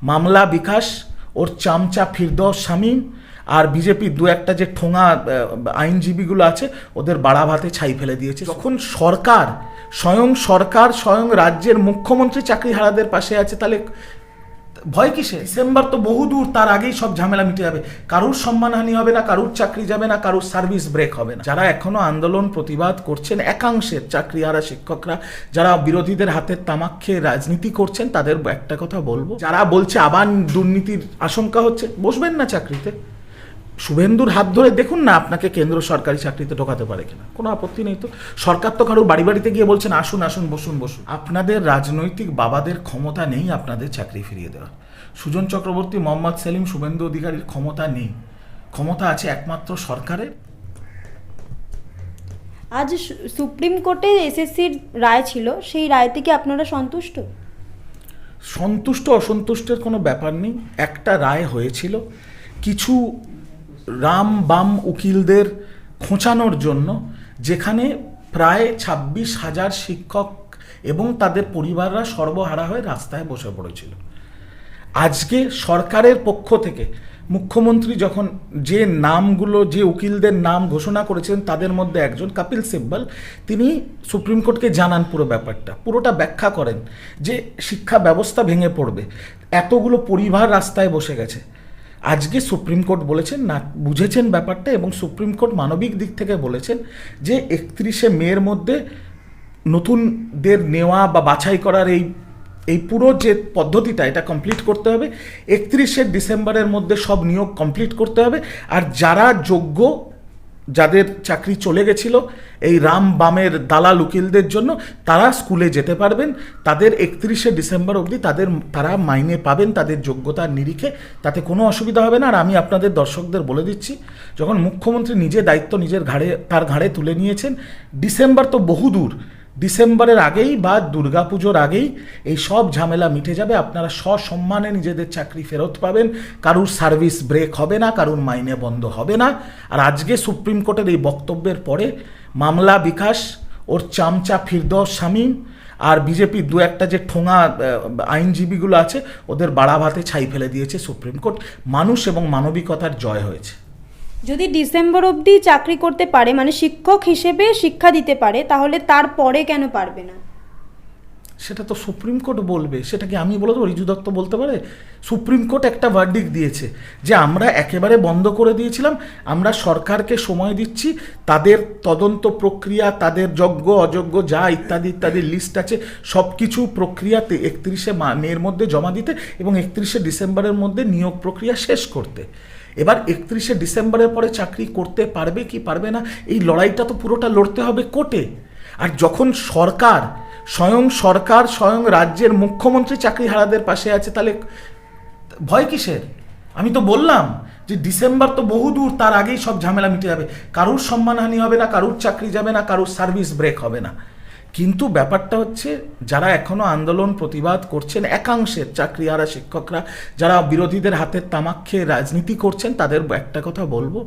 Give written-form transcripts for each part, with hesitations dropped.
মামলা বিকাশ, ওর চামচা ফিরদৌস শামীম আর বিজেপির দু একটা যে ঠোঙা আইনজীবীগুলো আছে ওদের বাড়া ভাতে ছাই ফেলে দিয়েছে। যখন সরকার স্বয়ং রাজ্যের মুখ্যমন্ত্রী চাকরিহারাদের পাশে আছে, তাহলে ভয় কিসে? ডিসেম্বর তো বহুদূর, তার আগেই সব ঝামেলা মিটে যাবে। কারুর সম্মানহানি হবে না, কারুর চাকরি যাবে না, কারুর সার্ভিস ব্রেক হবে না। যারা এখনো আন্দোলন প্রতিবাদ করছেন, একাংশের চাকরিহারা শিক্ষকরা যারা বিরোধীদের হাতের তামাক খেয়ে রাজনীতি করছেন, তাদের একটা কথা বলবো, যারা বলছে আবার দুর্নীতির আশঙ্কা হচ্ছে, বসবেন না চাকরিতে। শুভেন্দুর হাত ধরে দেখুন না আপনাকে কেন্দ্র সরকারি চাকরিতে ঢোকাতে পারে কিনা, কোনো আপত্তি নেই তো। সরকার তো কারোর বাড়ি বাড়িতে গিয়ে বলছেন আসুন আসুন বসুন বসুন। আপনাদের রাজনৈতিক বাবাদের ক্ষমতা নেই আপনাদের চাকরি ফিরিয়ে দেওয়ার। সুজন চক্রবর্তী, মোহাম্মদ সেলিম, শুভেন্দু অধিকারীর ক্ষমতা নেই, ক্ষমতা আছে একমাত্র সরকারের। আজ সুপ্রিম কোর্টে এসএসসির রায় ছিল, সেই রায় থেকে আপনারা সন্তুষ্ট? সন্তুষ্ট অসন্তুষ্টের কোনো ব্যাপার নেই। একটা রায় হয়েছিল কিছু রাম বাম উকিলদের খোঁচানোর জন্য, যেখানে প্রায় 26,000 শিক্ষক এবং তাদের পরিবাররা সর্বহারা হয়ে রাস্তায় বসে পড়েছিল। আজকে সরকারের পক্ষ থেকে মুখ্যমন্ত্রী যখন যে নামগুলো, যে উকিলদের নাম ঘোষণা করেছেন, তাদের মধ্যে একজন কপিল সিব্বল, তিনি সুপ্রিম কোর্টকে জানান পুরো ব্যাপারটা, পুরোটা ব্যাখ্যা করেন যে শিক্ষা ব্যবস্থা ভেঙে পড়বে, এতগুলো পরিবার রাস্তায় বসে গেছে। আজকে সুপ্রিম কোর্ট বলেছেন না, বুঝেছেন ব্যাপারটা, এবং সুপ্রিম কোর্ট মানবিক দিক থেকে বলেছেন যে 31শে মের মধ্যে নতুনদের নেওয়া বা বাছাই করার এই পুরো যে পদ্ধতিটা, এটা কমপ্লিট করতে হবে। 31শে ডিসেম্বরের মধ্যে সব নিয়োগ কমপ্লিট করতে হবে। আর যারা যোগ্য, যাদের চাকরি চলে গেছিল এই রাম বামের দালাল উকিলদের জন্য, তারা স্কুলে যেতে পারবেন। তাদের 31শে ডিসেম্বর অবধি তারা মাইনে পাবেন তাদের যোগ্যতার নিরিখে, তাতে কোনো অসুবিধা হবে না। আর আমি আপনাদের দর্শকদের বলে দিচ্ছি, যখন মুখ্যমন্ত্রী নিজে দায়িত্ব তার ঘাড়ে তুলে নিয়েছেন, ডিসেম্বর তো বহুদূর, ডিসেম্বরের আগেই বা দুর্গাপুজোর আগেই এই সব ঝামেলা মিটে যাবে। আপনারা সসম্মানে নিজেদের চাকরি ফেরত পাবেন, কারুর সার্ভিস ব্রেক হবে না, কারুর মাইনে বন্ধ হবে না। আর আজকে সুপ্রিম কোর্টের এই বক্তব্যের পরে মামলা বিকাশ, ওর চামচা ফিরদৌস শামীম আর বিজেপির দু একটা যে ঠোঙা আইনজীবীগুলো আছে ওদের বাড়া ভাতে ছাই ফেলে দিয়েছে সুপ্রিম কোর্ট। মানুষ এবং মানবিকতার জয় হয়েছে। যদি ডিসেম্বর অবধি চাকরি করতে পারে, মানে শিক্ষক হিসেবে শিক্ষা দিতে পারে, তাহলে তারপরে কেন পারবে না? সেটা তো সুপ্রিম কোর্ট বলবে, সেটা কি আমি বলে দেবো? রিজু দত্ত বলতে পারে? সুপ্রিম কোর্ট একটা ভার্ডিক্ট দিয়েছে যে আমরা একেবারে বন্ধ করে দিয়েছিলাম, আমরা সরকারকে সময় দিচ্ছি তাদের তদন্ত প্রক্রিয়া, তাদের যোগ্য অযোগ্য যা ইত্যাদি ইত্যাদি লিস্ট আছে সব কিছু প্রক্রিয়াতে 31শে মের মধ্যে জমা দিতে এবং 31শে ডিসেম্বরের মধ্যে নিয়োগ প্রক্রিয়া শেষ করতে। এবার 31শে ডিসেম্বরের পরে চাকরি করতে পারবে কি পারবে না, এই লড়াইটা তো পুরোটা লড়তে হবে কোর্টে। আর যখন স্বয়ং রাজ্যের মুখ্যমন্ত্রী চাকরিহারাদের পাশে আছে, তাহলে ভয় কিসের? আমি তো বললাম যে ডিসেম্বর তো বহুদূর, তার আগেই সব ঝামেলা মিটে যাবে। কারুর সম্মানহানি হবে না, কারুর চাকরি যাবে না, কারুর সার্ভিস ব্রেক হবে না। কিন্তু ব্যাপারটা হচ্ছে, যারা এখনো আন্দোলন প্রতিবাদ করছেন, একাংশের চাকরিহারা শিক্ষকরা যারা বিরোধীদের হাতের তামাক খেয়ে রাজনীতি করছেন, তাদের একটা কথা বলবো,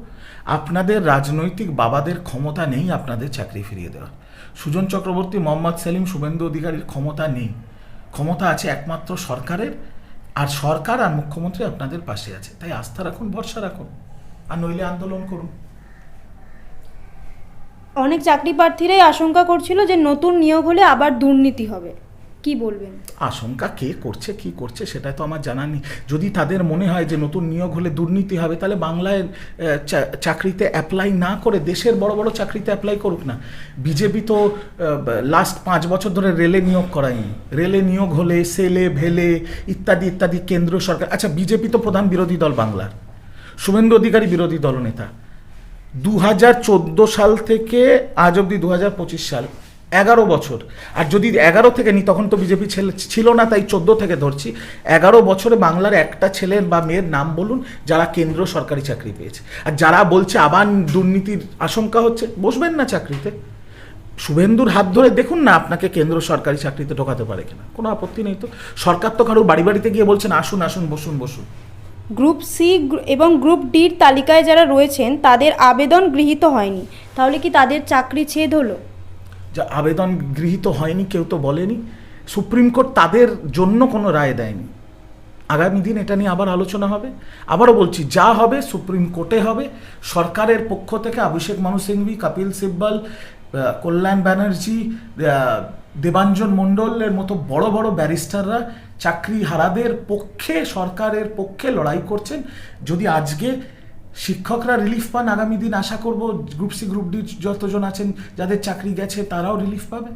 আপনাদের রাজনৈতিক বাবাদের ক্ষমতা নেই আপনাদের চাকরি ফিরিয়ে দেওয়ার। সুজন চক্রবর্তী, মোহাম্মদ সেলিম, শুভেন্দু অধিকারীর ক্ষমতা নেই, ক্ষমতা আছে একমাত্র সরকারের। আর সরকার আর মুখ্যমন্ত্রী আপনাদের পাশে আছে, তাই আস্থা রাখুন, ভরসা রাখুন, আর নইলে আন্দোলন করুন। অনেক চাকরি প্রার্থীরাই আশঙ্কা করছিল যে নতুন নিয়োগ হলে আবার দুর্নীতি হবে, কি বলবেন? আশঙ্কা কে করছে কি করছে সেটা তো আমার জানা নেই। যদি তাদের মনে হয় যে নতুন নিয়োগ হলে দুর্নীতি হবে, তাহলে বাংলায় চাকরিতে অ্যাপ্লাই না করে দেশের বড় বড় চাকরিতে অ্যাপ্লাই করুক না। বিজেপি তো লাস্ট 5 বছর ধরে রেলে নিয়োগ করায়নি। রেলে নিয়োগ হলে সেলে ভেলে ইত্যাদি ইত্যাদি কেন্দ্র সরকার। আচ্ছা, বিজেপি তো প্রধান বিরোধী দল বাংলার, শুভেন্দু অধিকারী বিরোধী দলনেতা। 2014 সাল থেকে আজ অবধি 2025 সাল, 11 বছর। আর যদি 11 থেকে নিই, তখন তো বিজেপি ছিল না, তাই 14 থেকে ধরছি। 11 বছরে বাংলার একটা ছেলের বা মেয়ের নাম বলুন যারা কেন্দ্র সরকারি চাকরি পেয়েছে। আর যারা বলছে আবার দুর্নীতির আশঙ্কা হচ্ছে, বসবেন না চাকরিতে। শুভেন্দুর হাত ধরে দেখুন না আপনাকে কেন্দ্র সরকারি চাকরিতে ঢোকাতে পারে কিনা, কোনো আপত্তি নেই তো। সরকার তো কারোর বাড়ি বাড়িতে গিয়ে বলছেন আসুন আসুন বসুন বসুন। গ্রুপ সি এবং গ্রুপ ডির তালিকায় যারা রয়েছেন তাদের আবেদন গৃহীত হয়নি, তাহলে কি তাদের চাকরি ছেদ হলো? যা আবেদন গৃহীত হয়নি কেউ তো বলেনি, সুপ্রিম কোর্ট তাদের জন্য কোনো রায় দেয়নি। আগামী দিন এটা নিয়ে আবার আলোচনা হবে। আবারও বলছি, যা হবে সুপ্রিম কোর্টে হবে। সরকারের পক্ষ থেকে অভিষেক মানু সিংভি, কপিল সিব্বল, কল্যাণ ব্যানার্জি, দেবাঞ্জন মণ্ডলের মতো বড় বড় ব্যারিস্টাররা চাকরি হারাদের পক্ষে, সরকারের পক্ষে লড়াই করছেন। যদি আজকে শিক্ষকরা রিলিফ পান, আগামী দিন আশা করব গ্রুপ সি গ্রুপ ডি যতজন আছেন যাদের চাকরি গেছে তারাও রিলিফ পাবে।